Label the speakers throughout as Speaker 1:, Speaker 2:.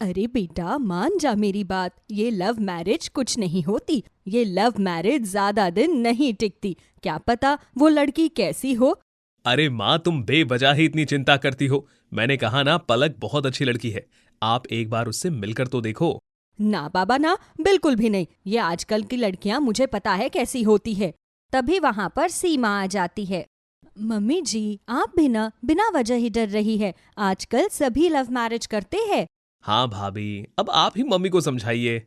Speaker 1: अरे बेटा, मान जा मेरी बात, ये लव मैरिज कुछ नहीं होती। ये लव मैरिज ज्यादा दिन नहीं टिकती। क्या पता वो लड़की कैसी हो।
Speaker 2: अरे माँ, तुम बेवजह ही इतनी चिंता करती हो। मैंने कहा ना, पलक बहुत अच्छी लड़की है। आप एक बार उससे मिलकर तो देखो।
Speaker 1: ना बाबा ना, बिल्कुल भी नहीं। ये आजकल की लड़कियां मुझे पता है कैसी होती है। तभी वहां पर सीमा आ जाती है। मम्मी जी, आप भी ना बिना वजह ही डर रही है। आजकल सभी लव मैरिज करते हैं।
Speaker 2: हाँ भाभी, अब आप ही मम्मी को समझाइए।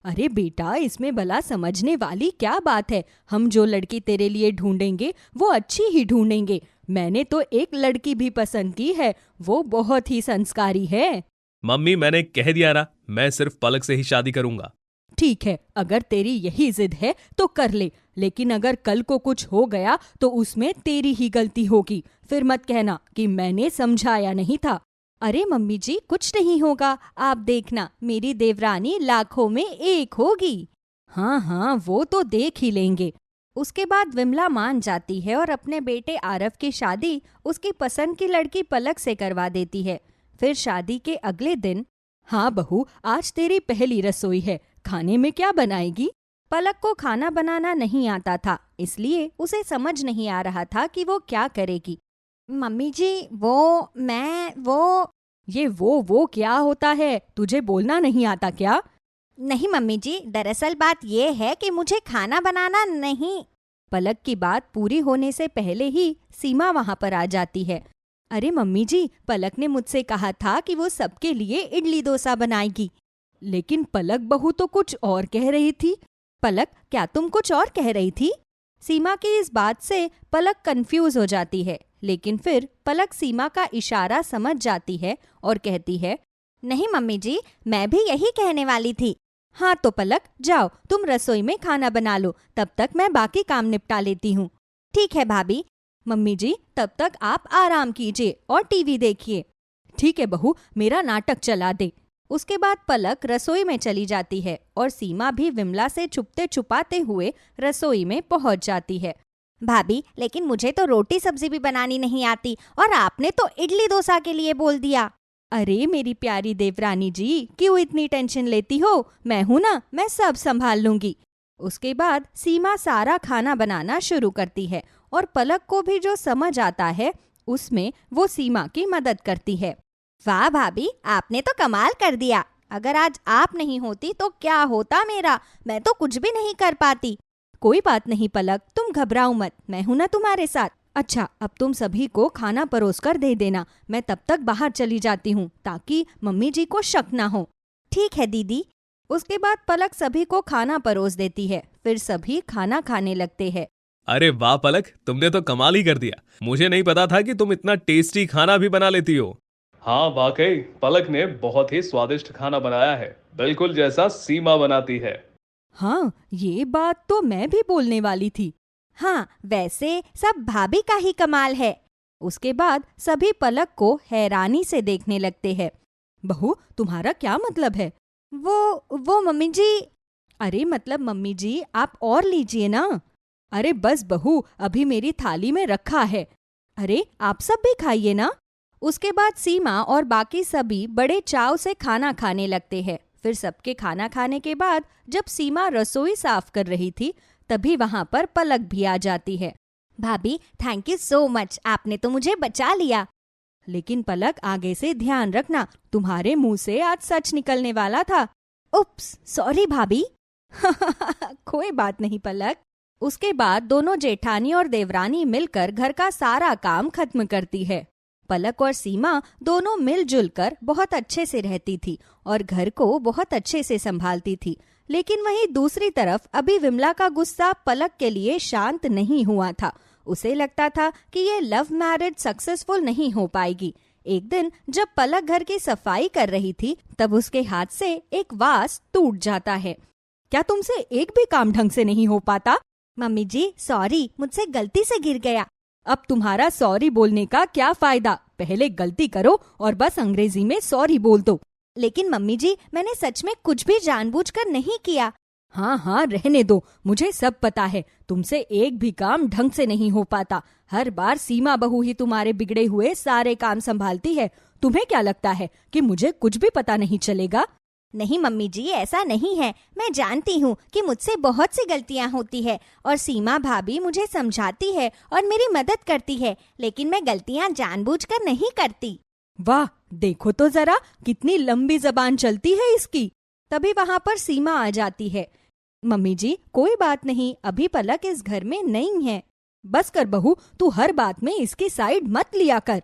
Speaker 1: अरे बेटा, इसमें भला समझने वाली क्या बात है। हम जो लड़की तेरे लिए ढूंढेंगे वो अच्छी ही ढूंढेंगे। मैंने तो एक लड़की भी पसंद की है, वो बहुत ही संस्कारी है।
Speaker 2: मम्मी, मैंने कह दिया ना, मैं सिर्फ पलक से ही शादी करूंगा।
Speaker 1: ठीक है, अगर तेरी यही जिद है तो कर ले, लेकिन अगर कल को कुछ हो गया तो उसमें तेरी ही गलती होगी। फिर मत कहना कि मैंने समझाया नहीं था। अरे मम्मी जी, कुछ नहीं होगा, आप देखना, मेरी देवरानी लाखों में एक होगी। हाँ हाँ, वो तो देख ही लेंगे। उसके बाद विमला मान जाती है और अपने बेटे आरव की शादी उसकी पसंद की लड़की पलक से करवा देती है। फिर शादी के अगले दिन, हाँ बहू, आज तेरी पहली रसोई है, खाने में क्या बनाएगी? पलक को खाना बनाना नहीं आता था, इसलिए उसे समझ नहीं आ रहा था कि वो क्या करेगी। मम्मी जी, ये वो क्या होता है? तुझे बोलना नहीं आता क्या? नहीं मम्मी जी, दरअसल बात ये है कि मुझे खाना बनाना नहीं। पलक की बात पूरी होने से पहले ही सीमा वहां पर आ जाती है। अरे मम्मी जी, पलक ने मुझसे कहा था कि वो सबके लिए इडली डोसा बनाएगी। लेकिन पलक बहू तो कुछ और कह रही थी। पलक, क्या तुम कुछ और कह रही थी? सीमा की इस बात से पलक कंफ्यूज हो जाती है, लेकिन फिर पलक सीमा का इशारा समझ जाती है और कहती है, नहीं मम्मी जी, मैं भी यही कहने वाली थी। हाँ तो पलक, जाओ तुम रसोई में खाना बना लो, तब तक मैं बाकी काम निपटा लेती हूँ। ठीक है भाभी। मम्मी जी, तब तक आप आराम कीजिए और टीवी देखिए। ठीक है बहू, मेरा नाटक चला दे। उसके बाद पलक रसोई में चली जाती है और सीमा भी विमला से छुपते छुपाते हुए रसोई में पहुंच जाती है। भाभी, लेकिन मुझे तो रोटी सब्जी भी बनानी नहीं आती और आपने तो इडली डोसा के लिए बोल दिया। अरे मेरी प्यारी देवरानी जी, क्यों इतनी टेंशन लेती हो? मैं हूं ना, मैं सब संभाल लूंगी। उसके बाद सीमा सारा खाना बनाना शुरू करती है और पलक को भी जो समझ आता है उसमें वो सीमा की मदद करती है। वाह भाभी, आपने तो कमाल कर दिया। अगर आज आप नहीं होती तो क्या होता मेरा, मैं तो कुछ भी नहीं कर पाती। कोई बात नहीं पलक, तुम घबराओ मत, मैं हूं ना तुम्हारे साथ। अच्छा, अब तुम सभी को खाना परोस कर दे देना, मैं तब तक बाहर चली जाती हूँ ताकि मम्मी जी को शक ना हो। ठीक है दीदी। उसके बाद पलक सभी को खाना परोस देती है, फिर सभी खाना खाने लगते हैं।
Speaker 2: अरे वाह पलक, तुमने तो कमाल ही कर दिया। मुझे नहीं पता था कि तुम इतना टेस्टी खाना भी बना लेती हो। हाँ वाकई, पलक ने बहुत ही स्वादिष्ट खाना बनाया है, बिल्कुल जैसा सीमा बनाती है।
Speaker 1: हाँ, ये बात तो मैं भी बोलने वाली थी। हाँ, वैसे सब भाभी का ही कमाल है। उसके बाद सभी पलक को हैरानी से देखने लगते हैं। बहू, तुम्हारा क्या मतलब है? वो मम्मी जी। अरे मतलब मम्मी जी, आप और लीजिए ना। अरे बस बहू, अभी मेरी थाली में रखा है। अरे आप सब भी खाइए ना। उसके बाद सीमा और बाकी सभी बड़े चाव से खाना खाने लगते हैं। फिर सबके खाना खाने के बाद जब सीमा रसोई साफ कर रही थी, तभी वहां पर पलक भी आ जाती है। भाभी, थैंक यू सो मच, आपने तो मुझे बचा लिया। लेकिन पलक, आगे से ध्यान रखना, तुम्हारे मुंह से आज सच निकलने वाला था। उप्स, सॉरी भाभी। कोई बात नहीं पलक। उसके बाद दोनों जेठानी और देवरानी मिलकर घर का सारा काम खत्म करती है। पलक और सीमा दोनों मिलजुल कर बहुत अच्छे से रहती थी और घर को बहुत अच्छे से संभालती थी। लेकिन वहीं दूसरी तरफ अभी विमला का गुस्सा पलक के लिए शांत नहीं हुआ था। उसे लगता था कि ये लव मैरिज सक्सेसफुल नहीं हो पाएगी। एक दिन जब पलक घर की सफाई कर रही थी, तब उसके हाथ से एक वास टूट जाता है। क्या तुमसे एक भी काम ढंग से नहीं हो पाता? मम्मी जी, सॉरी, मुझसे गलती से गिर गया। अब तुम्हारा सॉरी बोलने का क्या फायदा? पहले गलती करो और बस अंग्रेजी में सॉरी बोल दो। लेकिन मम्मी जी, मैंने सच में कुछ भी जानबूझकर नहीं किया। हाँ हाँ, रहने दो, मुझे सब पता है। तुमसे एक भी काम ढंग से नहीं हो पाता। हर बार सीमा बहू ही तुम्हारे बिगड़े हुए सारे काम संभालती है। तुम्हें क्या लगता है कि मुझे कुछ भी पता नहीं चलेगा? नहीं मम्मी जी, ऐसा नहीं है। मैं जानती हूँ कि मुझसे बहुत सी गलतियाँ होती है और सीमा भाभी मुझे समझाती है और मेरी मदद करती है, लेकिन मैं गलतियाँ जानबूझकर नहीं करती। वाह, देखो तो जरा कितनी लंबी जबान चलती है इसकी। तभी वहाँ पर सीमा आ जाती है। मम्मी जी, कोई बात नहीं, अभी पलक इस घर में नहीं है। बस कर बहू, तू हर बात में इसकी साइड मत लिया कर।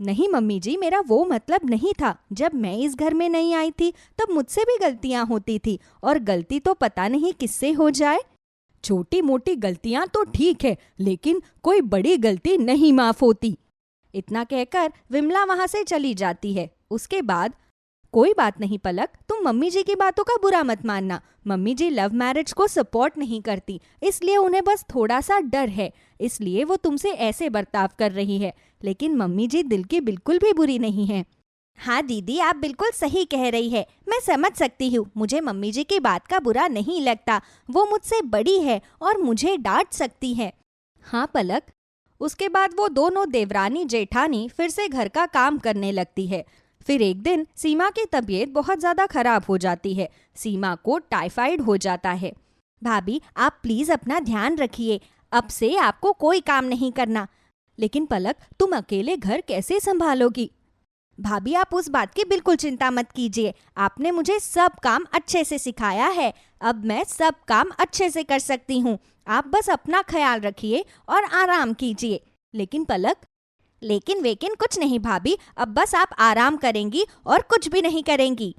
Speaker 1: नहीं मम्मी जी, मेरा वो मतलब नहीं था। जब मैं इस घर में नहीं आई थी तब मुझसे भी गलतियां होती थी, और गलती तो पता नहीं किससे हो जाए। छोटी मोटी गलतियां तो ठीक है, लेकिन कोई बड़ी गलती नहीं माफ होती। इतना कहकर विमला वहां से चली जाती है। उसके बाद, कोई बात नहीं पलक, तुम मम्मी जी की बातों का बुरा मत मानना। मम्मी जी लव मैरिज को सपोर्ट नहीं करती, इसलिए उन्हें बस थोड़ा सा डर है, इसलिए वो तुमसे ऐसे बर्ताव कर रही है। लेकिन मम्मी जी दिल की बिल्कुल भी बुरी नहीं है। हाँ दीदी, आप बिल्कुल सही कह रही है। मैं समझ सकती हूँ, मुझे मम्मी जी की बात का बुरा नहीं लगता। वो मुझसे बड़ी है और मुझे डांट सकती है। हाँ पलक। उसके बाद वो दोनों देवरानी जेठानी फिर से घर का काम करने लगती है। फिर एक दिन सीमा की तबीयत बहुत ज़्यादा खराब हो जाती है। सीमा को टाइफाइड हो जाता है। भाभी, आप प्लीज़ अपना ध्यान रखिए, अब से आपको कोई काम नहीं करना। लेकिन पलक, तुम अकेले घर कैसे संभालोगी? भाभी, आप उस बात की बिल्कुल चिंता मत कीजिए। आपने मुझे सब काम अच्छे से सिखाया है, अब मैं सब काम अच्छे से कर सकती हूँ। आप बस अपना ख्याल रखिए और आराम कीजिए। लेकिन पलक, लेकिन वेकिन कुछ नहीं भाभी, अब बस आप आराम करेंगी और कुछ भी नहीं करेंगी।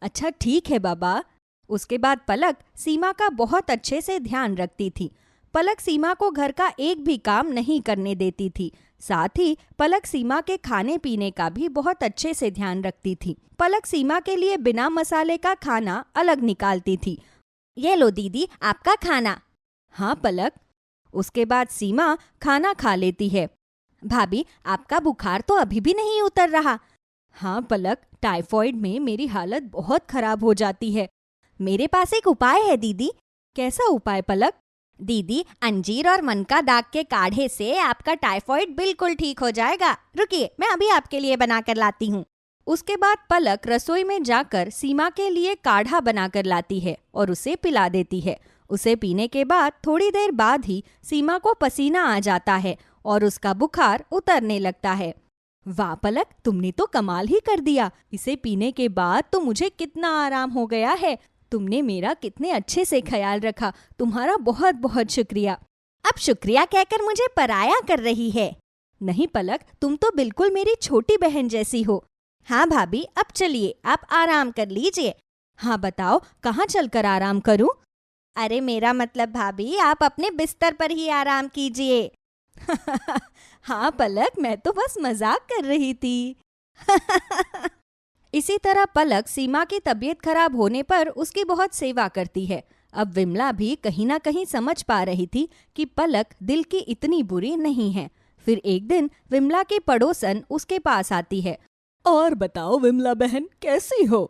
Speaker 1: अच्छा ठीक है बाबा। उसके बाद पलक सीमा का बहुत अच्छे से ध्यान रखती थी। पलक सीमा को घर का एक भी काम नहीं करने देती थी। साथ ही पलक सीमा के खाने पीने का भी बहुत अच्छे से ध्यान रखती थी। पलक सीमा के लिए बिना मसाले का खाना अलग निकालती थी। ये लो दीदी, आपका खाना। हाँ पलक। उसके बाद सीमा खाना खा लेती है। भाभी, आपका बुखार तो अभी भी नहीं उतर रहा। हाँ पलक, टाइफॉइड में मेरी हालत बहुत खराब हो जाती है। मेरे पास एक उपाय है दीदी। कैसा उपाय पलक? दीदी, अंजीर और मनका दाग के काढ़े से आपका टाइफॉइड बिल्कुल ठीक हो जाएगा। रुकिए, मैं अभी आपके लिए बना कर लाती हूँ। उसके बाद पलक रसोई में जाकर सीमा के लिए काढ़ा बनाकर लाती है और उसे पिला देती है। उसे पीने के बाद थोड़ी देर बाद ही सीमा को पसीना आ जाता है और उसका बुखार उतरने लगता है। वाह पलक, तुमने तो कमाल ही कर दिया। इसे पीने के बाद तो मुझे कितना आराम हो गया है। तुमने मेरा कितने अच्छे से ख्याल रखा, तुम्हारा बहुत बहुत शुक्रिया। अब शुक्रिया कहकर मुझे पराया कर रही है। नहीं पलक, तुम तो बिल्कुल मेरी छोटी बहन जैसी हो। हाँ भाभी, अब चलिए आप आराम कर लीजिए। हाँ बताओ, कहाँ चलकर आराम करूं? अरे मेरा मतलब भाभी, आप अपने बिस्तर पर ही आराम कीजिए। हाँ पलक, मैं तो बस मजाक कर रही थी। इसी तरह पलक सीमा की तबीयत खराब होने पर उसकी बहुत सेवा करती है। अब विमला भी कहीं ना कहीं समझ पा रही थी कि पलक दिल की इतनी बुरी नहीं है। फिर एक दिन विमला की पड़ोसन उसके पास आती है। और बताओ विमला बहन, कैसी हो?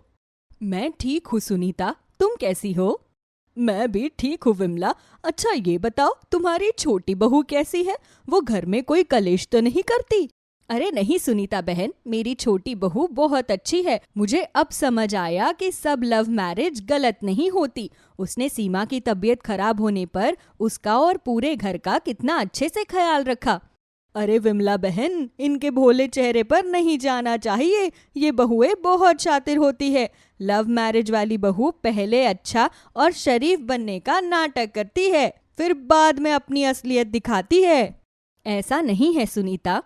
Speaker 1: मैं ठीक हूँ सुनीता, तुम कैसी हो? मैं भी ठीक हूँ विमला। अच्छा ये बताओ, तुम्हारी छोटी बहू कैसी है? वो घर में कोई कलेश तो नहीं करती? अरे नहीं सुनीता बहन, मेरी छोटी बहू बहुत अच्छी है। मुझे अब समझ आया कि सब लव मैरिज गलत नहीं होती। उसने सीमा की तबीयत खराब होने पर उसका और पूरे घर का कितना अच्छे से ख्याल रखा। अरे विमला बहन, इनके भोले चेहरे पर नहीं जाना चाहिए। ये बहुएं बहुत शातिर होती है। लव मैरिज वाली बहू पहले अच्छा और शरीफ बनने का नाटक करती है, फिर बाद में अपनी असलियत दिखाती है। ऐसा नहीं है सुनीता।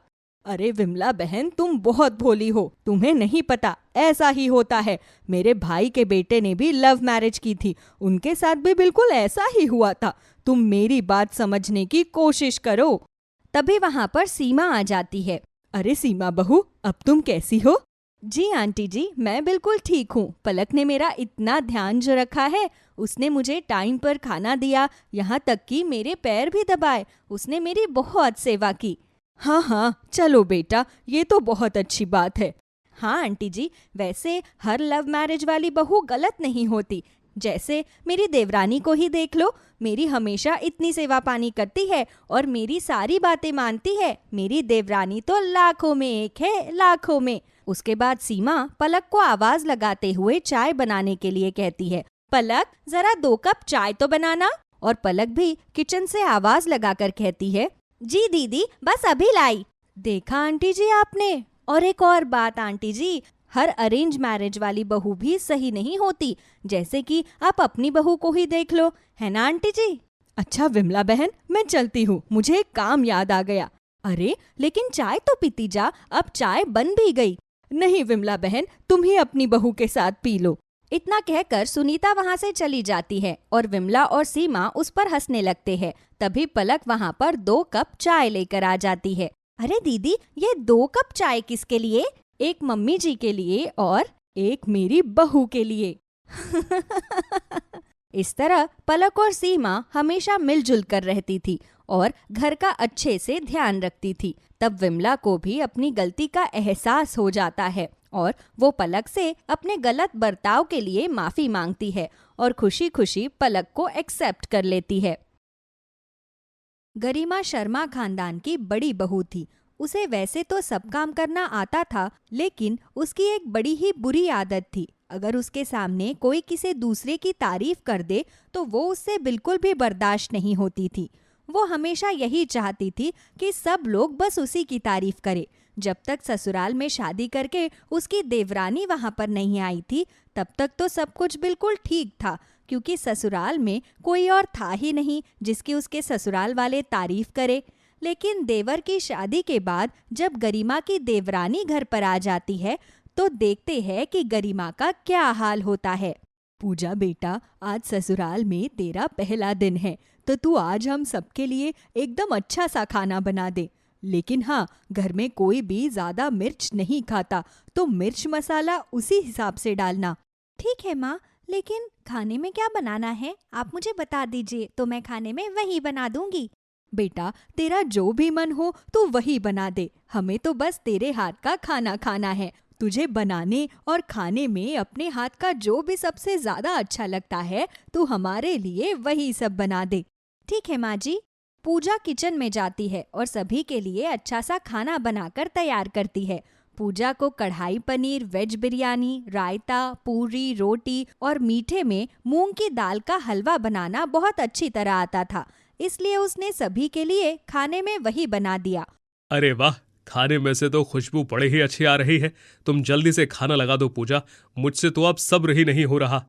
Speaker 1: अरे विमला बहन, तुम बहुत भोली हो, तुम्हें नहीं पता, ऐसा ही होता है। मेरे भाई के बेटे ने भी लव मैरिज की थी, उनके साथ भी बिल्कुल ऐसा ही हुआ था। तुम मेरी बात समझने की कोशिश करो। तभी वहां पर सीमा आ जाती है। अरे सीमा बहू, अब तुम कैसी हो? जी आंटी जी, मैं बिल्कुल ठीक हूँ। पलक ने मेरा इतना ध्यान जो रखा है, उसने मुझे टाइम पर खाना दिया, यहाँ तक कि मेरे पैर भी दबाए। उसने मेरी बहुत सेवा की। हाँ हाँ, चलो बेटा, ये तो बहुत अच्छी बात है। हाँ आंटी जी, वैसे हर लव मैरिज वाली बहू गलत नहीं होती। जैसे मेरी देवरानी को ही देख लो, मेरी हमेशा इतनी सेवा पानी करती है और मेरी सारी बातें मानती है। मेरी देवरानी तो लाखों में एक है, लाखों में। उसके बाद सीमा पलक को आवाज लगाते हुए चाय बनाने के लिए कहती है, पलक जरा 2 कप चाय तो बनाना। और पलक भी किचन से आवाज लगाकर कहती है, जी दीदी बस अभी लाई। देखा आंटी जी आपने। और एक और बात आंटी जी, हर अरेंज मैरिज वाली बहू भी सही नहीं होती, जैसे कि आप अपनी बहू को ही देख लो, है ना आंटी जी। अच्छा विमला बहन, मैं चलती हूँ, मुझे एक काम याद आ गया। अरे लेकिन चाय तो पीती जा, अब चाय बन भी गई। नहीं विमला बहन, तुम ही अपनी बहू के साथ पी लो। इतना कहकर सुनीता वहाँ से चली जाती है और विमला और सीमा उस पर हंसने लगते हैं। तभी पलक वहाँ पर 2 कप चाय लेकर आ जाती है। अरे दीदी, ये 2 कप चाय किसके लिए? एक मम्मी जी के लिए और एक मेरी बहू के लिए। इस तरह पलक और सीमा हमेशा मिलजुल कर रहती थी और घर का अच्छे से ध्यान रखती थी। तब विमला को भी अपनी गलती का एहसास हो जाता है और वो पलक से अपने गलत बर्ताव के लिए माफी मांगती है और खुशी खुशी पलक को एक्सेप्ट कर लेती है। गरिमा शर्मा खानदान की बड़ी बहू थी। उसे वैसे तो सब काम करना आता था, लेकिन उसकी एक बड़ी ही बुरी आदत थी। अगर उसके सामने कोई किसी दूसरे की तारीफ कर दे तो वो उससे बिल्कुल भी बर्दाश्त नहीं होती थी। वो हमेशा यही चाहती थी कि सब लोग बस उसी की तारीफ करें। जब तक ससुराल में शादी करके उसकी देवरानी वहां पर नहीं आई थी, तब तक तो सब कुछ बिल्कुल ठीक था, क्योंकि ससुराल में कोई और था ही नहीं जिसकी उसके ससुराल वाले तारीफ करे। लेकिन देवर की शादी के बाद जब गरिमा की देवरानी घर पर आ जाती है तो देखते हैं कि गरिमा का क्या हाल होता है। पूजा बेटा, आज ससुराल में तेरा पहला दिन है, तो तू आज हम सबके लिए एकदम अच्छा सा खाना बना दे। लेकिन हाँ, घर में कोई भी ज्यादा मिर्च नहीं खाता, तो मिर्च मसाला उसी हिसाब से डालना। ठीक है माँ, लेकिन खाने में क्या बनाना है आप मुझे बता दीजिए, तो मैं खाने में वही बना दूंगी। बेटा, तेरा जो भी मन हो तो वही बना दे, हमें तो बस तेरे हाथ का खाना खाना है। तुझे बनाने और खाने में अपने हाथ का जो भी सबसे ज्यादा अच्छा लगता है, तू हमारे लिए वही सब बना दे। ठीक है माँ जी। पूजा किचन में जाती है और सभी के लिए अच्छा सा खाना बनाकर तैयार करती है। पूजा को कढ़ाई पनीर, वेज बिरयानी, रायता, पूरी, रोटी और मीठे में मूंग की दाल का हलवा बनाना बहुत अच्छी तरह आता था, इसलिए उसने सभी के लिए खाने में वही बना दिया।
Speaker 2: अरे वाह, खाने में से तो खुशबू बड़ी ही अच्छी आ रही है। तुम जल्दी से खाना लगा दो पूजा, मुझसे तो अब सब्र ही नहीं हो रहा।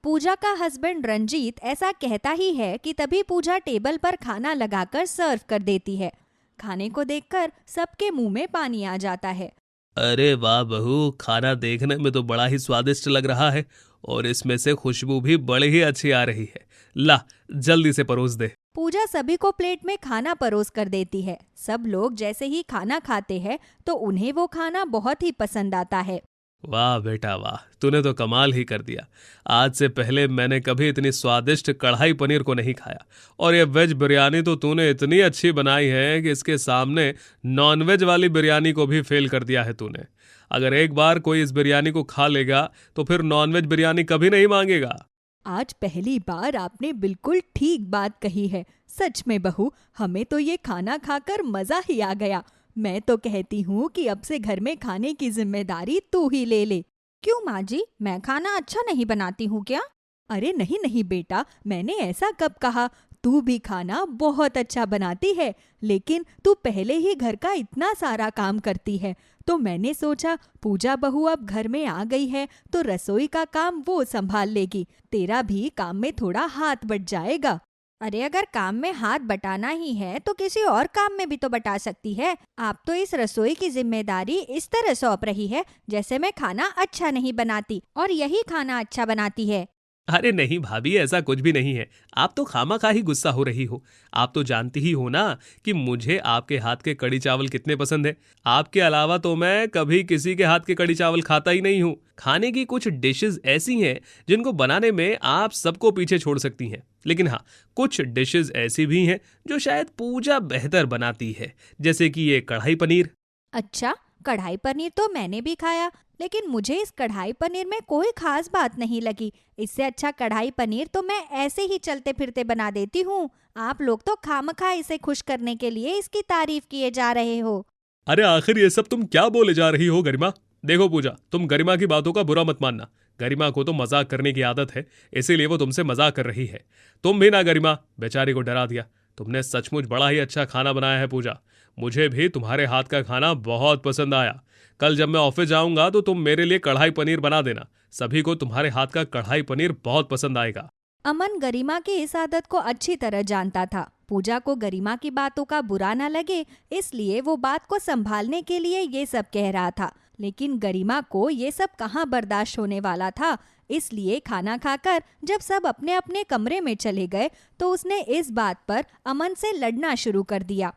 Speaker 1: पूजा का हस्बैंड रंजीत ऐसा कहता ही है कि तभी पूजा टेबल पर खाना लगाकर सर्व कर देती है। खाने को देखकर सबके मुंह में पानी आ जाता है।
Speaker 2: अरे वाह बहू, खाना देखने में तो बड़ा ही स्वादिष्ट लग रहा है और इसमें से खुशबू भी बड़ी ही अच्छी आ रही है। ला, जल्दी से परोस दे।
Speaker 1: पूजा सभी को प्लेट में खाना परोस कर देती है। सब लोग जैसे ही खाना खाते हैं तो उन्हें वो खाना बहुत ही पसंद आता है।
Speaker 2: वाह बेटा वाह, तूने तो कमाल ही कर दिया। आज से पहले मैंने कभी इतनी स्वादिष्ट कढ़ाई पनीर को नहीं खाया, और ये वेज बिरयानी तो तूने इतनी अच्छी बनाई है कि इसके सामने नॉनवेज वाली बिरयानी को भी फेल कर दिया है तूने। अगर एक बार कोई इस बिरयानी को खा लेगा तो फिर नॉनवेज बिरयानी कभी नहीं मांगेगा।
Speaker 1: आज पहली बार आपने बिल्कुल ठीक बात कही है। सच में बहू, हमें तो ये खाना खाकर मजा ही आ गया। मैं तो कहती हूँ कि अब से घर में खाने की जिम्मेदारी तू ही ले ले। क्यों माँ जी, मैं खाना अच्छा नहीं बनाती हूँ क्या? अरे नहीं नहीं बेटा, मैंने ऐसा कब कहा। तू भी खाना बहुत अच्छा बनाती है, लेकिन तू पहले ही घर का इतना सारा काम करती है, तो मैंने सोचा पूजा बहू अब घर में आ गई है तो रसोई का काम वो संभाल लेगी, तेरा भी काम में थोड़ा हाथ बट जाएगा। अरे अगर काम में हाथ बटाना ही है तो किसी और काम में भी तो बटा सकती है। आप तो इस रसोई की जिम्मेदारी इस तरह सौंप रही है जैसे मैं खाना अच्छा नहीं बनाती और यही खाना अच्छा बनाती है।
Speaker 2: अरे नहीं भाभी, ऐसा कुछ भी नहीं है। आप तो खामा खा ही गुस्सा हो रही हो। आप तो जानती ही हो ना कि मुझे आपके हाथ के कड़ी चावल कितने पसंद है। आपके अलावा तो मैं कभी किसी के हाथ के कड़ी चावल खाता ही नहीं हूँ। खाने की कुछ डिशेस ऐसी हैं जिनको बनाने में आप सबको पीछे छोड़ सकती हैं, लेकिन हाँ, कुछ डिशेस ऐसी भी हैं जो शायद पूजा बेहतर बनाती है, जैसे कि ये कढ़ाई पनीर।
Speaker 1: अच्छा, कढ़ाई पनीर तो मैंने भी खाया, लेकिन मुझे इस कढ़ाई पनीर में कोई खास बात नहीं लगी। इससे अच्छा कढ़ाई पनीर तो मैं ऐसे ही चलते फिरते बना देती हूँ। आप लोग तो खामखा इसे खुश करने के लिए इसकी तारीफ किए जा रहे हो।
Speaker 2: अरे आखिर ये सब तुम क्या बोले जा रही हो गरिमा? देखो पूजा, तुम गरिमा की बातों का बुरा मत मानना। गरिमा को तो मजाक करने की आदत है, इसीलिए वो तुमसे मजाक कर रही है। तुम भी ना गरिमा, बेचारी को डरा दिया। तुमने सचमुच बड़ा ही अच्छा खाना बनाया है पूजा। मुझे भी तुम्हारे हाथ का खाना बहुत पसंद आया। कल जब मैं ऑफिस जाऊंगा तो तुम मेरे लिए कढ़ाई पनीर बना देना। सभी को तुम्हारे हाथ का कढ़ाई पनीर बहुत पसंद आएगा।
Speaker 1: अमन गरिमा की इस आदत को अच्छी तरह जानता था। पूजा को गरिमा की बातों का बुरा न लगे, इसलिए वो बात को संभालने के लिए ये सब कह रहा था। लेकिन गरिमा को ये सब कहाँ बर्दाश्त होने वाला था। इसलिए खाना खाकर जब सब अपने अपने कमरे में चले गए तो उसने इस बात पर अमन से लड़ना शुरू कर दिया।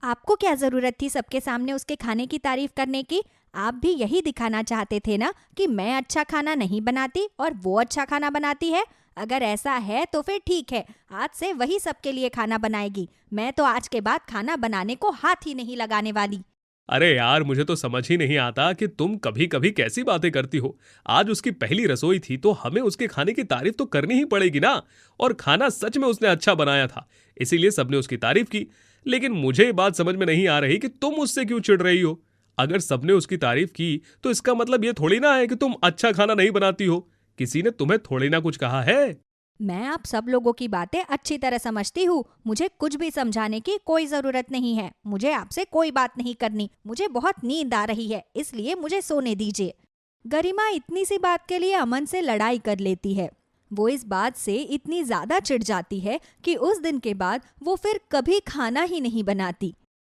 Speaker 1: आपको क्या जरूरत थी सबके सामने उसके खाने की तारीफ करने की? आप भी यही दिखाना चाहते थे ना कि मैं अच्छा खाना नहीं बनाती और वो अच्छा खाना बनाती है। अगर ऐसा है तो फिर ठीक है, आज से वही सबके लिए खाना बनाएगी। मैं तो आज के बाद खाना बनाने को हाथ ही नहीं लगाने वाली।
Speaker 2: अरे यार, मुझे तो समझ ही नहीं आता कि तुम कभी कभी कैसी बातें करती हो। आज उसकी पहली रसोई थी तो हमें उसके खाने की तारीफ तो करनी ही पड़ेगी ना। और खाना सच में उसने अच्छा बनाया था, इसीलिए सबने उसकी तारीफ की। लेकिन मुझे ये बात समझ में नहीं आ रही कि तुम उससे क्यों चिढ़ रही हो। अगर सबने उसकी तारीफ की तो इसका मतलब ये थोड़ी ना है कि तुम अच्छा खाना नहीं बनाती हो। किसी ने तुम्हें थोड़ी ना कुछ कहा है।
Speaker 1: मैं आप सब लोगों की बातें अच्छी तरह समझती हूँ। मुझे कुछ भी समझाने की कोई जरूरत नहीं है। मुझे आपसे कोई बात नहीं करनी। मुझे बहुत नींद आ रही है, इसलिए मुझे सोने दीजिए। गरिमा इतनी सी बात के लिए अमन से लड़ाई कर लेती है। वो इस बात से इतनी ज्यादा चिढ़ जाती है कि उस दिन के बाद वो फिर कभी खाना ही नहीं बनाती।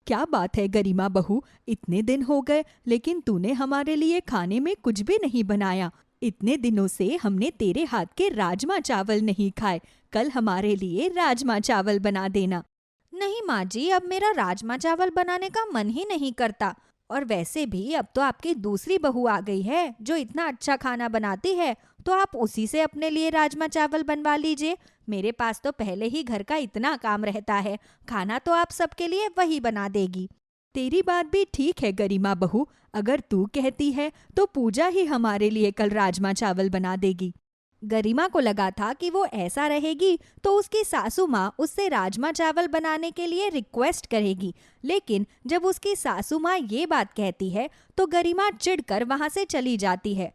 Speaker 1: क्या बात है गरिमा बहू, इतने दिन हो गए लेकिन तूने हमारे लिए खाने में कुछ भी नहीं बनाया। इतने दिनों से हमने तेरे हाथ के राजमा चावल नहीं खाए। कल हमारे लिए राजमा चावल बना देना। नहीं माँ जी, अब मेरा राजमा चावल बनाने का मन ही नहीं करता। और वैसे भी अब तो आपकी दूसरी बहू आ गई है जो इतना अच्छा खाना बनाती है, तो आप उसी से अपने लिए राजमा चावल बनवा लीजिए। मेरे पास तो पहले ही घर का इतना काम रहता है, खाना तो आप सबके लिए वही बना देगी। तेरी बात भी ठीक है गरिमा बहू, अगर तू कहती है तो पूजा ही हमारे लिए कल राजमा चावल बना देगी। गरिमा को लगा था कि वो ऐसा रहेगी तो उसकी सासू माँ उससे राजमा चावल बनाने के लिए रिक्वेस्ट करेगी। लेकिन जब उसकी सासू माँ ये बात कहती है तो गरिमा चिढ़कर वहाँ से चली जाती है।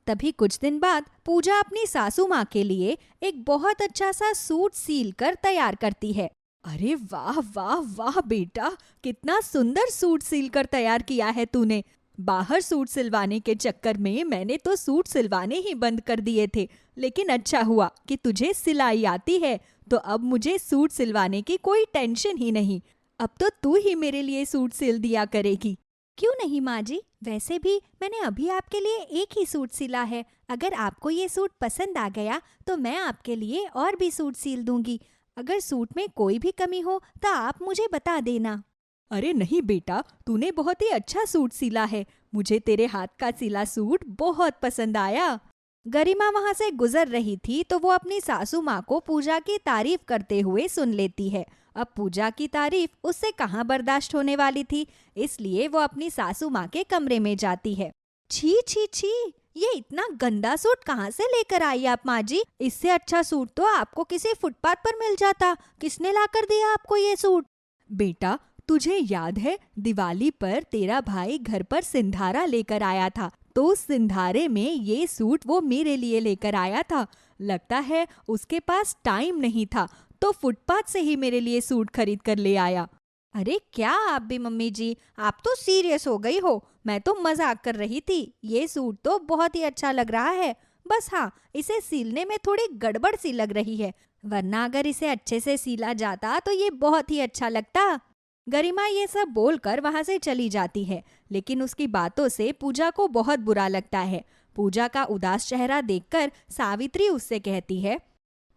Speaker 1: तभी कुछ दिन बाद पूजा अपनी सासू माँ के लिए एक बहुत अच्छा सा सूट सील कर तैयार करती है। अरे वाह वाह वाह बेटा, कितना सुंदर सूट सील कर तैयार किया है तूने। बाहर सूट सिलवाने के चक्कर में मैंने तो सूट सिलवाने ही बंद कर दिए थे, लेकिन अच्छा हुआ कि तुझे सिलाई आती है, तो अब मुझे सूट सिलवाने की कोई टेंशन ही नहीं। अब तो तू ही मेरे लिए सूट सिल दिया करेगी। क्यों नहीं माँ जी, वैसे भी मैंने अभी आपके लिए एक ही सूट सिला है। अगर आपको ये सूट पसंद आ गया तो मैं आपके लिए और भी सूट सिल दूंगी। अगर सूट में कोई भी कमी हो तो आप मुझे बता देना। अरे नहीं बेटा, तूने बहुत ही अच्छा सूट सिला है। मुझे तेरे हाथ का सिला सूट बहुत पसंद आया। गरिमा वहाँ से गुजर रही थी तो वो अपनी सासू माँ को पूजा की तारीफ करते हुए सुन लेती है। अब पूजा की तारीफ उससे कहाँ बर्दाश्त होने वाली थी, इसलिए वो अपनी सासू माँ के कमरे में जाती है। छी छी छी, ये इतना गंदा सूट कहाँ से लेकर आई आप माँ जी? इससे अच्छा सूट तो आपको किसी फुटपाथ पर मिल जाता। किसने लाकर दिया आपको ये सूट? बेटा, तुझे याद है दिवाली पर तेरा भाई घर पर सिंधारा लेकर आया था, तो उस सिंधारे में ये सूट वो मेरे लिए लेकर आया था। लगता है उसके पास टाइम नहीं था तो फुटपाथ से ही मेरे लिए सूट खरीद कर ले आया। अरे क्या आप भी मम्मी जी, आप तो सीरियस हो गई हो। मैं तो मजाक कर रही थी। ये सूट तो बहुत ही अच्छा लग रहा है, बस हाँ इसे सिलने में थोड़ी गड़बड़ सी लग रही है, वरना अगर इसे अच्छे से सिला जाता तो ये बहुत ही अच्छा लगता। गरिमा ये सब बोलकर वहां से चली जाती है, लेकिन उसकी बातों से पूजा को बहुत बुरा लगता है। पूजा का उदास चेहरा देखकर सावित्री उससे कहती है,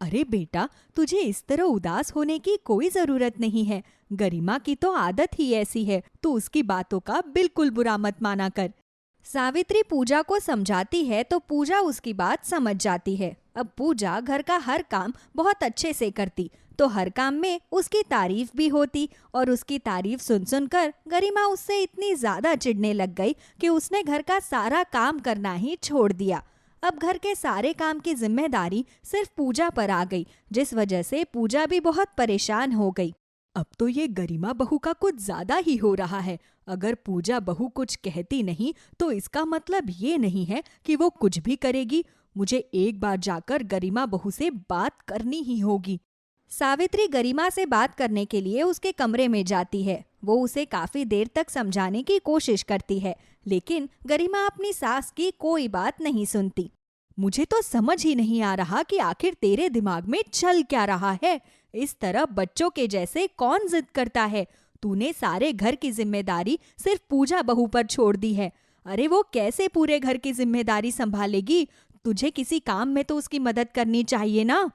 Speaker 1: अरे बेटा, तुझे इस तरह उदास होने की कोई जरूरत नहीं है। गरिमा की तो आदत ही ऐसी है, तू उसकी बातों का बिल्कुल बुरा मत माना कर। सावित्री पूजा को समझाती है तो पूजा उसकी बात समझ जाती है। अब पूजा घर का हर काम बहुत अच्छे से करती, तो हर काम में उसकी तारीफ भी होती, और उसकी तारीफ सुन सुनकर गरिमा उससे इतनी ज्यादा चिढ़ने लग गई कि उसने घर का सारा काम करना ही छोड़ दिया। अब घर के सारे काम की जिम्मेदारी सिर्फ पूजा पर आ गई, जिस वजह से पूजा भी बहुत परेशान हो गई। अब तो ये गरिमा बहू का कुछ ज्यादा ही हो रहा है। अगर पूजा बहू कुछ कहती नहीं तो इसका मतलब ये नहीं है कि वो कुछ भी करेगी। मुझे एक बार जाकर गरिमा बहू से बात करनी ही होगी। सावित्री गरिमा से बात करने के लिए उसके कमरे में जाती है। वो उसे काफी देर तक समझाने की कोशिश करती है, लेकिन गरिमा अपनी सास की कोई बात नहीं सुनती। मुझे तो समझ ही नहीं आ रहा कि आखिर तेरे दिमाग में चल क्या रहा है। इस तरह बच्चों के जैसे कौन जिद करता है? तूने सारे घर की जिम्मेदारी सिर्फ पूजा बहू पर छोड़ दी है। अरे वो कैसे पूरे घर की जिम्मेदारी संभालेगी? तुझे किसी काम में तो उसकी मदद करनी चाहिए ना।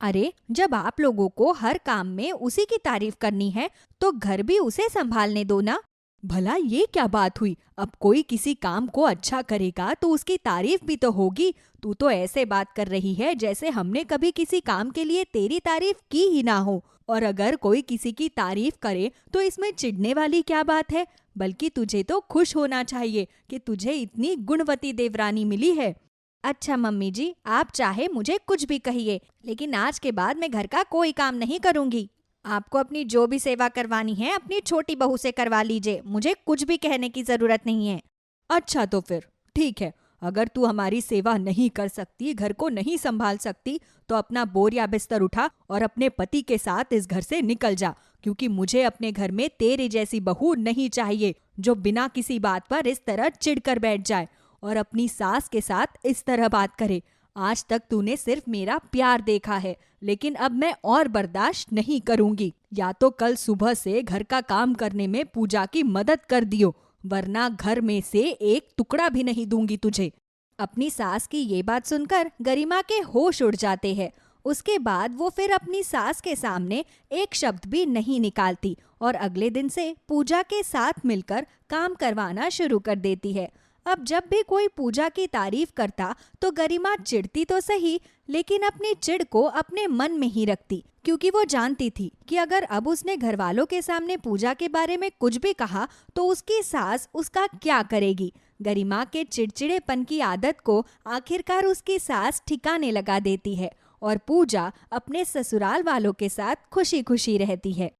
Speaker 1: अरे जब आप लोगों को हर काम में उसी की तारीफ करनी है तो घर भी उसे संभालने दो ना। भला ये क्या बात हुई? अब कोई किसी काम को अच्छा करेगा तो उसकी तारीफ भी तो होगी। तू तो ऐसे बात कर रही है जैसे हमने कभी किसी काम के लिए तेरी तारीफ की ही ना हो। और अगर कोई किसी की तारीफ करे तो इसमें चिढ़ने वाली क्या बात है? बल्कि तुझे तो खुश होना चाहिए कि तुझे इतनी गुणवती देवरानी मिली है। अच्छा मम्मी जी, आप चाहे मुझे कुछ भी कहिए, लेकिन आज के बाद मैं घर का कोई काम नहीं करूंगी। आपको अपनी जो भी सेवा करवानी है अपनी छोटी बहू से करवा लीजिए, मुझे कुछ भी कहने की जरूरत नहीं है। अच्छा तो फिर ठीक है, अगर तू हमारी सेवा नहीं कर सकती, घर को नहीं संभाल सकती, तो अपना बोरिया बिस्तर उठा और अपने पति के साथ इस घर से निकल जा, क्योंकि मुझे अपने घर में तेरी जैसी बहू नहीं चाहिए जो बिना किसी बात पर इस तरह चिढ़कर बैठ जाए और अपनी सास के साथ इस तरह बात करे। आज तक तूने सिर्फ मेरा प्यार देखा है, लेकिन अब मैं और बर्दाश्त नहीं करूंगी। या तो कल सुबह से घर का काम करने में पूजा की मदद कर दियो, वरना घर में से एक टुकड़ा भी नहीं दूंगी तुझे। अपनी सास की ये बात सुनकर गरिमा के होश उड़ जाते हैं। उसके बाद वो फिर अपनी सास के सामने एक शब्द भी नहीं निकालती और अगले दिन से पूजा के साथ मिलकर काम करवाना शुरू कर देती है। अब जब भी कोई पूजा की तारीफ करता तो गरिमा चिढ़ती तो सही, लेकिन अपनी चिढ़ को अपने मन में ही रखती, क्योंकि वो जानती थी कि अगर अब उसने घर वालों के सामने पूजा के बारे में कुछ भी कहा तो उसकी सास उसका क्या करेगी। गरिमा के चिड़चिड़ेपन की आदत को आखिरकार उसकी सास ठिकाने लगा देती है और पूजा अपने ससुराल वालों के साथ खुशी खुशी रहती है।